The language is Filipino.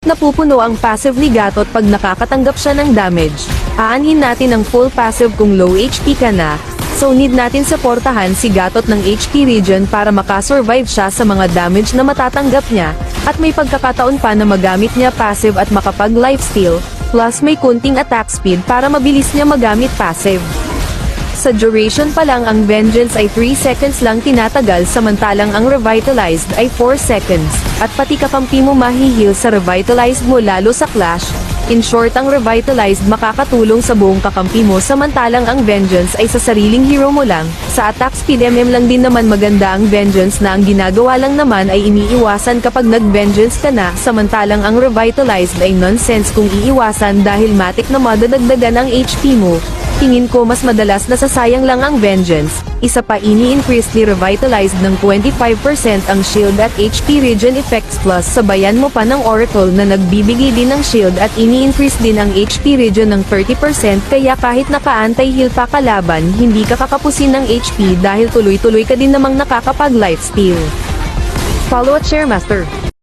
Napupuno ang passive ni Gatot pag nakakatanggap siya ng damage. Aanhin natin ang full passive kung low HP ka na, so need natin suportahan si Gatot ng HP regen para makasurvive siya sa mga damage na matatanggap niya, at may pagkakataon pa na magamit niya passive at makapag lifesteal, plus may kunting attack speed para mabilis niya magamit passive. Sa duration pa lang ang Vengeance ay 3 seconds lang tinatagal samantalang ang Revitalized ay 4 seconds, at pati kakampi mo mahi-heal sa Revitalized mo lalo sa Clash. In short, ang Revitalized makakatulong sa buong kakampi mo samantalang ang Vengeance ay sa sariling hero mo lang. Sa attack speed lang din naman maganda ang Vengeance na ang ginagawa lang naman ay iniiwasan kapag nag-Vengeance ka na samantalang ang Revitalized ay nonsense kung iiwasan dahil matik na madadagdagan ang HP mo. Tingin ko mas madalas nasasayang lang ang Vengeance. Isa pa ini-increase ni Revitalized ng 25% ang shield at HP regen effects plus sabayan mo pa ng Oracle na nagbibigay din ng shield at ini-increase din ang HP regen ng 30% kaya kahit naka-anti-heal pa kalaban hindi ka kakapusin ng HP dahil tuloy-tuloy ka din namang nakakapag lifesteal. Follow at share master.